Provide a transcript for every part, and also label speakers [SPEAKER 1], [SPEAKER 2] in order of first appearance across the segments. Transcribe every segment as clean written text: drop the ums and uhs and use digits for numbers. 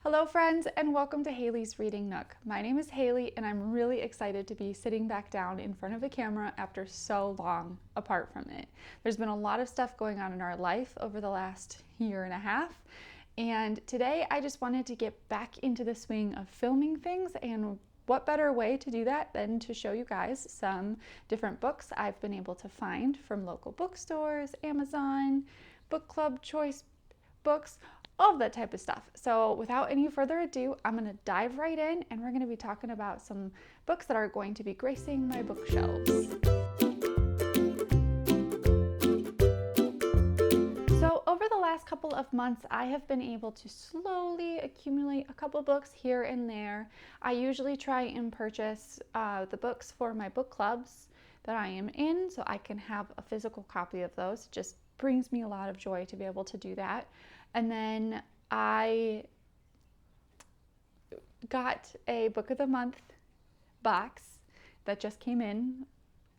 [SPEAKER 1] Hello friends, and welcome to Haley's Reading Nook. My name is Haley and I'm really excited to be sitting back down in front of a camera after so long apart from it. There's been a lot of stuff going on in our life over the last year and a half, and today I just wanted to get back into the swing of filming things, and what better way to do that than to show you guys some different books I've been able to find from local bookstores, Amazon, book club choice books, all of that type of stuff. So without any further ado, I'm going to dive right in and we're going to be talking about some books that are going to be gracing my bookshelves. So over the last couple of months, I have been able to slowly accumulate a couple books here and there. I usually try and purchase the books for my book clubs that I am in so I can have a physical copy of those. It just brings me a lot of joy to be able to do that. And then I got a Book of the Month box that just came in,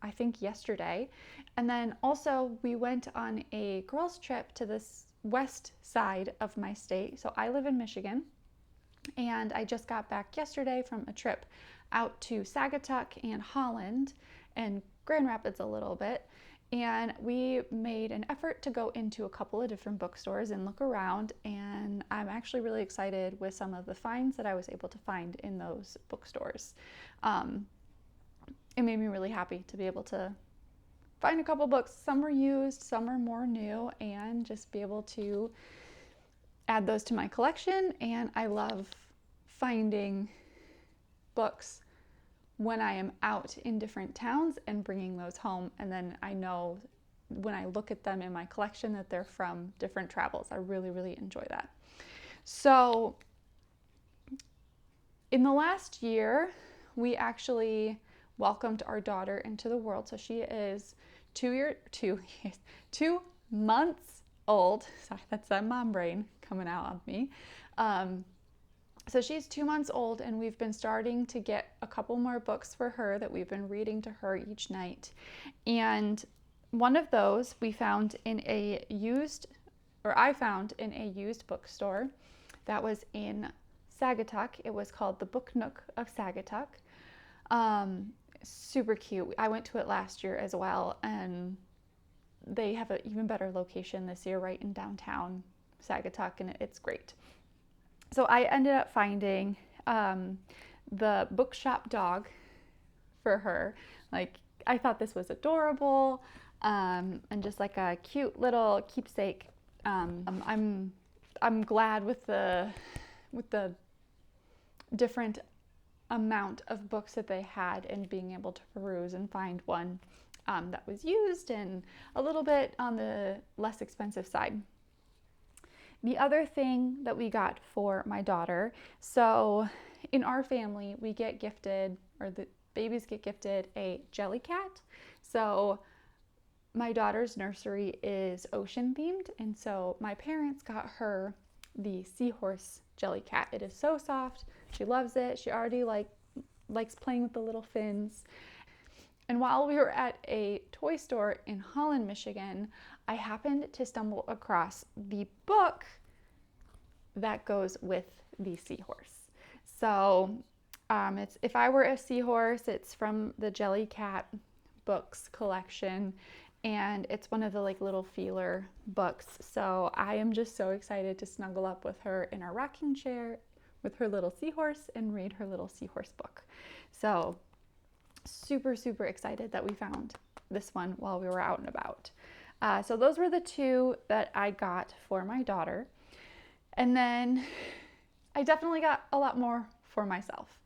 [SPEAKER 1] I think yesterday. And then also we went on a girls' trip to the west side of my state. So I live in Michigan, and I just got back yesterday from a trip out to Saugatuck and Holland and Grand Rapids a little bit. And we made an effort to go into a couple of different bookstores and look around, and I'm actually really excited with some of the finds that I was able to find in those bookstores. It made me really happy to be able to find a couple books. Some are used, some are more new, and just be able to add those to my collection. And I love finding books when I am out in different towns and bringing those home, and then I know when I look at them in my collection that they're from different travels. I really, really enjoy that. So in the last year, we actually welcomed our daughter into the world. So she is 2 months old. Sorry, that's that mom brain coming out of me. So she's 2 months old, and we've been starting to get a couple more books for her that we've been reading to her each night. And one of those we found in I found in a used bookstore that was in Saugatuck. It was called the Book Nook of Saugatuck. Super cute. I went to it last year as well, and they have an even better location this year right in downtown Saugatuck, and it's great. So I ended up finding the Bookshop dog for her. Like, I thought this was adorable, and just like a cute little keepsake. I'm glad with the different amount of books that they had, and being able to peruse and find one that was used and a little bit on the less expensive side. The other thing that we got for my daughter, so in our family, we get gifted, or the babies get gifted, a Jellycat. So my daughter's nursery is ocean themed, and so my parents got her the Seahorse Jellycat. It is so soft. She loves it. She already likes playing with the little fins. And while we were at a toy store in Holland, Michigan, I happened to stumble across the book that goes with the Seahorse. So it's If I Were a Seahorse. It's from the Jellycat books collection, and it's one of the little feeler books. So I am just so excited to snuggle up with her in our rocking chair with her little seahorse and read her little seahorse book. So super, super excited that we found this one while we were out and about. So those were the two that I got for my daughter. And then I definitely got a lot more for myself.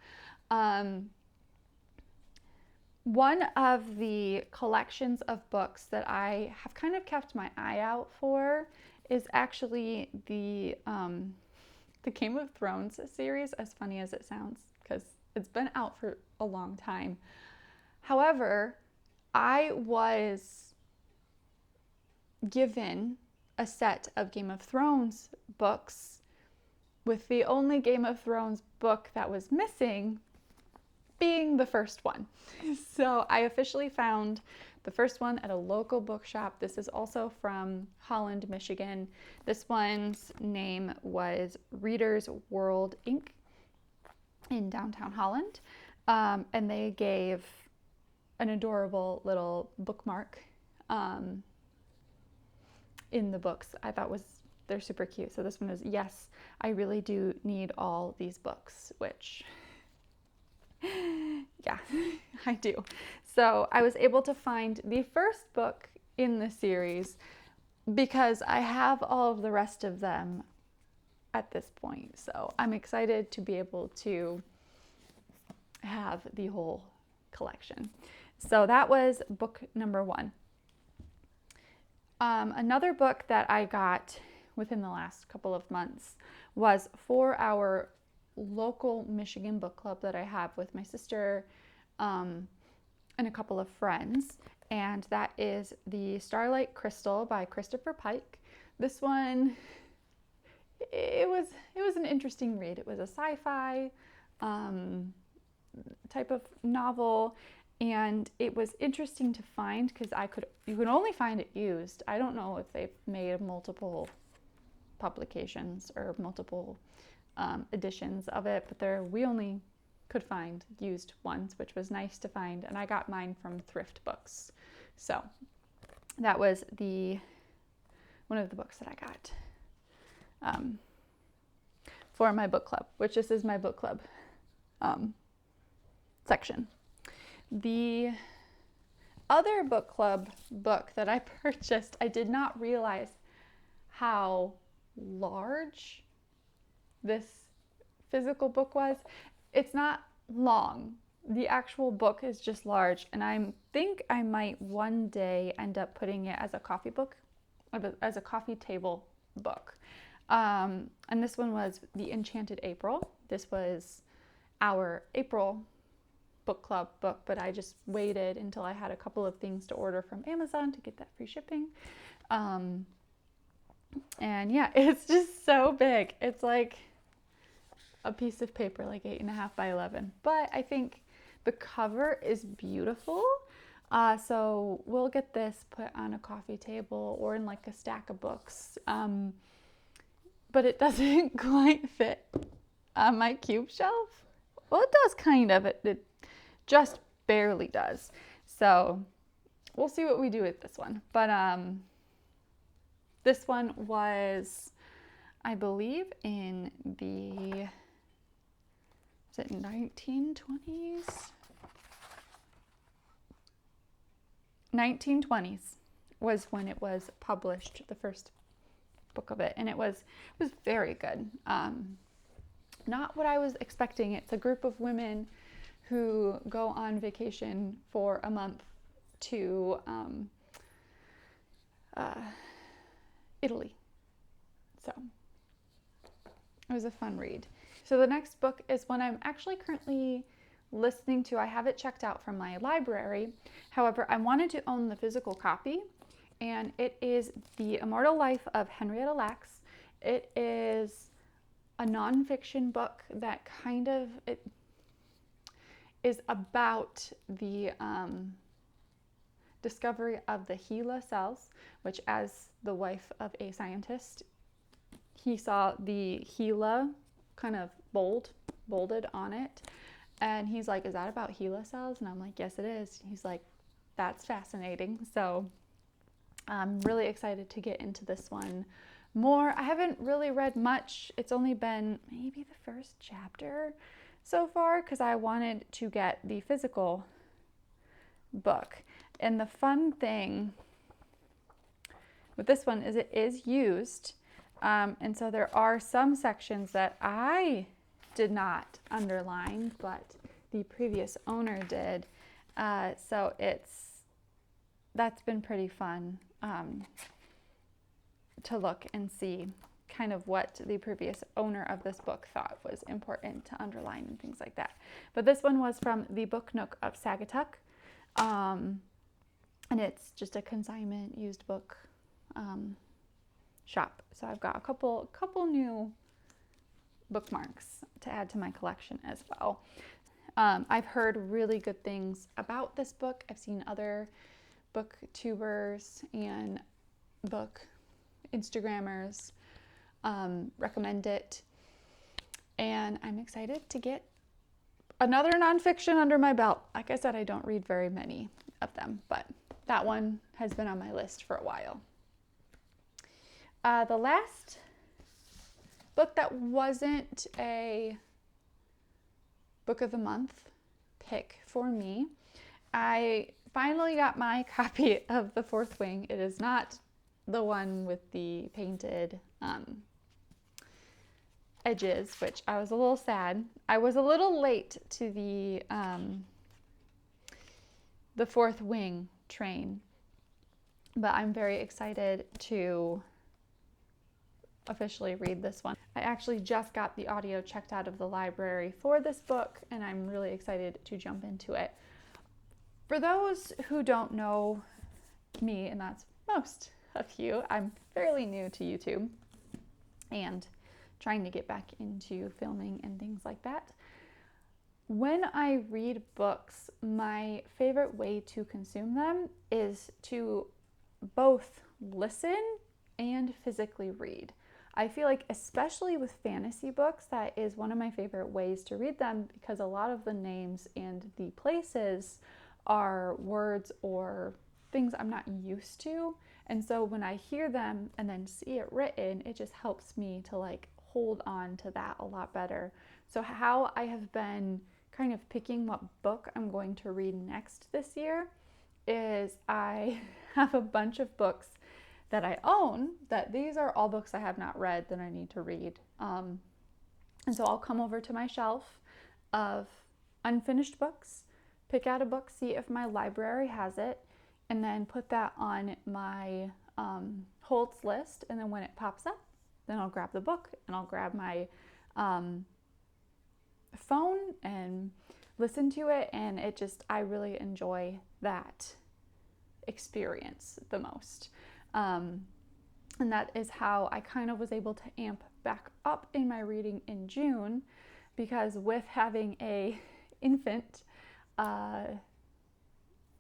[SPEAKER 1] One of the collections of books that I have kind of kept my eye out for is actually the Game of Thrones series, as funny as it sounds, because it's been out for a long time. However, I was given a set of Game of Thrones books, with the only Game of Thrones book that was missing being the first one. So I officially found The first one at a local bookshop. This is also from Holland, Michigan. This one's name was Reader's World Inc. in downtown Holland. And they gave an adorable little bookmark in the books. I thought they're super cute. So this one is, yes, I really do need all these books, which, yeah, I do. So I was able to find the first book in the series because I have all of the rest of them at this point. So I'm excited to be able to have the whole collection. So that was book number 1. Another book that I got within the last couple of months was for our local Michigan book club that I have with my sister and a couple of friends, and that is the Starlight Crystal by Christopher Pike. This one, it was an interesting read. It was a sci-fi type of novel, and it was interesting to find because you can only find it used. I don't know if they've made multiple publications or multiple editions of it, but we only could find used ones, which was nice to find, and I got mine from Thrift Books. So that was one of the books that I got for my book club, which this is my book club section. The other book club book that I purchased, I did not realize how large this physical book was. It's not long. The actual book is just large, and I think I might one day end up putting it as a coffee book, as a coffee table book. And this one was the Enchanted April. This was our April book club book, but I just waited until I had a couple of things to order from Amazon to get that free shipping. And yeah, it's just so big. It's like a piece of paper, like 8.5 by 11. But I think the cover is beautiful. So we'll get this put on a coffee table or in like a stack of books. But it doesn't quite fit on my cube shelf. Well, it does kind of. It just barely does. So we'll see what we do with this one. But this one was, I believe, in the, is it 1920s? 1920s was when it was published, the first book of it, and it was very good. Not what I was expecting. It's a group of women who go on vacation for a month to Italy. So it was a fun read. So the next book is one I'm actually currently listening to. I have it checked out from my library. However, I wanted to own the physical copy, and it is The Immortal Life of Henrietta Lacks. It is a nonfiction book that kind of is about the discovery of the HeLa cells, which, as the wife of a scientist, he saw the HeLa kind of bolded on it, and he's like, is that about HeLa cells? And I'm like, yes, it is. He's like, that's fascinating. So I'm really excited to get into this one more. I haven't really read much. It's only been maybe the first chapter so far because I wanted to get the physical book. And the fun thing with this one is it is used. And so there are some sections that I did not underline, but the previous owner did. So that's been pretty fun to look and see kind of what the previous owner of this book thought was important to underline and things like that. But this one was from the Book Nook of Saugatuck. And it's just a consignment used book shop. So I've got a couple new bookmarks to add to my collection as well. I've heard really good things about this book. I've seen other booktubers and book Instagrammers recommend it. And I'm excited to get another nonfiction under my belt. Like I said, I don't read very many of them, but that one has been on my list for a while. The last book that wasn't a book of the month pick for me, I finally got my copy of The Fourth Wing. It is not the one with the painted edges, which I was a little sad. I was a little late to the Fourth Wing train, but I'm very excited to officially read this one. I actually just got the audio checked out of the library for this book, and I'm really excited to jump into it. For those who don't know me, and that's most of you, I'm fairly new to YouTube and trying to get back into filming and things like that. When I read books, my favorite way to consume them is to both listen and physically read. I feel like, especially with fantasy books, that is one of my favorite ways to read them, because a lot of the names and the places are words or things I'm not used to. And so when I hear them and then see it written, it just helps me to like hold on to that a lot better. So how I have been kind of picking what book I'm going to read next this year is I have a bunch of books that I own, that these are all books I have not read that I need to read. And so I'll come over to my shelf of unfinished books, pick out a book, see if my library has it, and then put that on my holds list. And then when it pops up, then I'll grab the book and I'll grab my phone and listen to it. And it just, I really enjoy that experience the most. And that is how I kind of was able to amp back up in my reading in June, because with having a infant,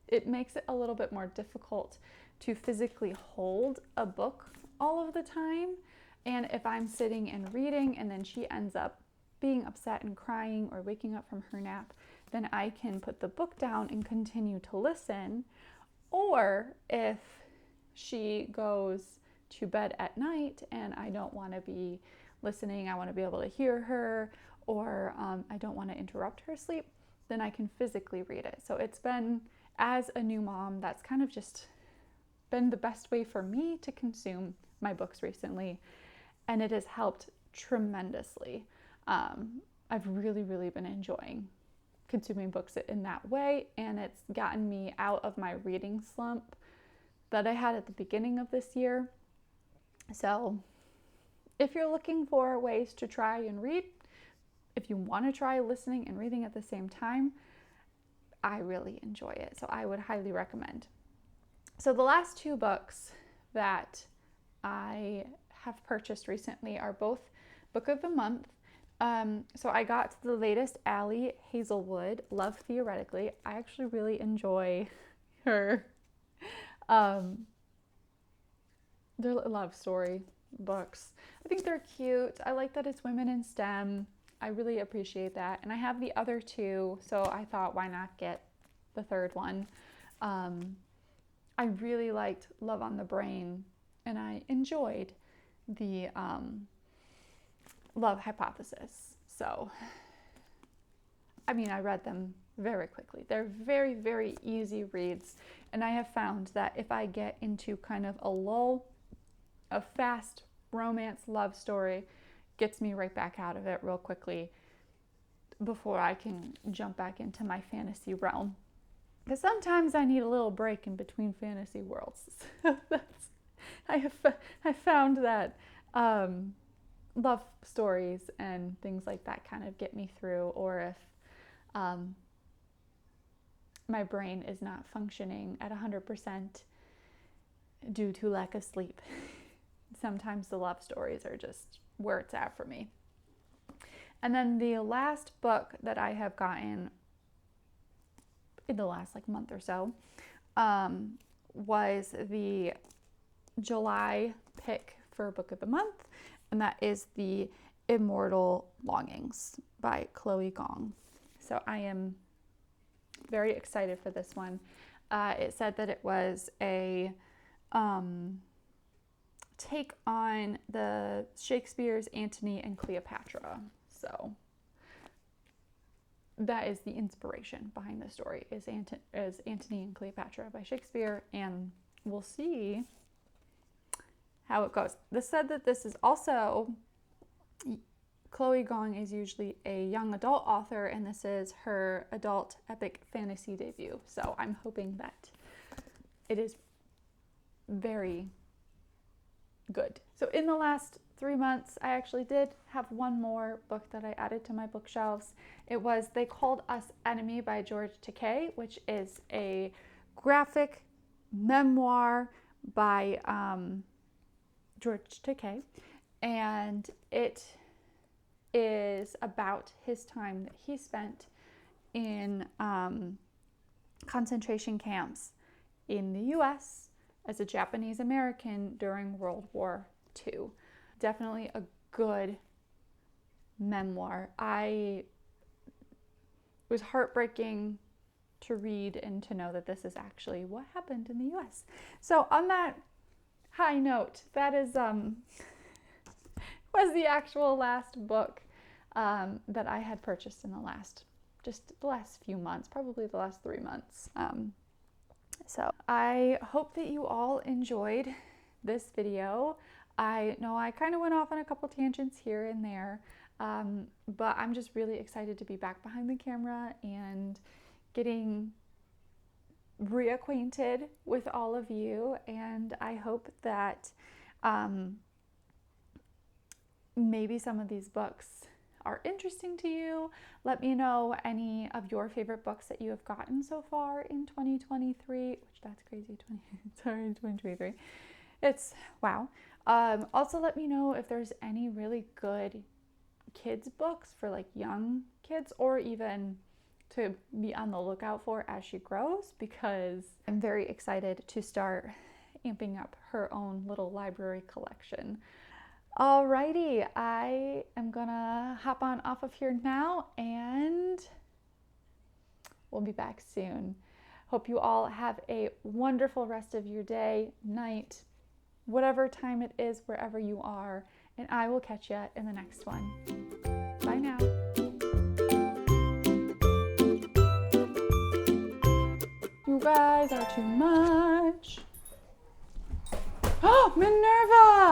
[SPEAKER 1] it makes it a little bit more difficult to physically hold a book all of the time. And if I'm sitting and reading and then she ends up being upset and crying or waking up from her nap, then I can put the book down and continue to listen. Or if she goes to bed at night and I don't want to be listening, I want to be able to hear her, or I don't want to interrupt her sleep, then I can physically read it. So it's been, as a new mom, that's kind of just been the best way for me to consume my books recently, and it has helped tremendously. I've really been enjoying consuming books in that way, and it's gotten me out of my reading slump that I had at the beginning of this year. So if you're looking for ways to try and read, if you want to try listening and reading at the same time, I really enjoy it. So I would highly recommend. So the last two books that I have purchased recently are both Book of the Month. So I got the latest Allie Hazelwood, Love Theoretically. I actually really enjoy her their love story books. I think they're cute. I like that it's women in STEM. I really appreciate that. And I have the other two, so I thought, why not get the third one? I really liked Love on the Brain, and I enjoyed the Love Hypothesis. So, I mean, I read them very quickly. They're very easy reads, and I have found that if I get into kind of a lull, a fast romance love story gets me right back out of it real quickly before I can jump back into my fantasy realm. Because sometimes I need a little break in between fantasy worlds. I found that love stories and things like that kind of get me through, or if my brain is not functioning at 100% due to lack of sleep. Sometimes the love stories are just where it's at for me. And then the last book that I have gotten in the last month or so was the July pick for Book of the Month, and that is the Immortal Longings by Gong. So I am very excited for this one. It said that it was a take on the Shakespeare's Antony and Cleopatra. So that is the inspiration behind the story, is Antony and Cleopatra by Shakespeare, and we'll see how it goes. This said that this is also, Gong is usually a young adult author, and this is her adult epic fantasy debut. So I'm hoping that it is very good. So in the last 3 months, I actually did have one more book that I added to my bookshelves. It was They Called Us Enemy by George Takei, which is a graphic memoir by George Takei, and it is about his time that he spent in concentration camps in the US as a Japanese American during World War II. Definitely a good memoir. It was heartbreaking to read and to know that this is actually what happened in the US. So on that high note, that is was the actual last book that I had purchased in the last few months, probably the last 3 months. So I hope that you all enjoyed this video. I know I kind of went off on a couple tangents here and there, but I'm just really excited to be back behind the camera and getting reacquainted with all of you, and I hope that maybe some of these books are interesting to you. Let me know any of your favorite books that you have gotten so far in 2023, which that's crazy, 2023. It's wow. Also let me know if there's any really good kids books for like young kids, or even to be on the lookout for as she grows, because I'm very excited to start amping up her own little library collection. Alrighty, I am gonna hop on off of here now, and we'll be back soon. Hope you all have a wonderful rest of your day, night, whatever time it is, wherever you are, and I will catch you in the next one. Bye now. You guys are too much. Oh, Minerva!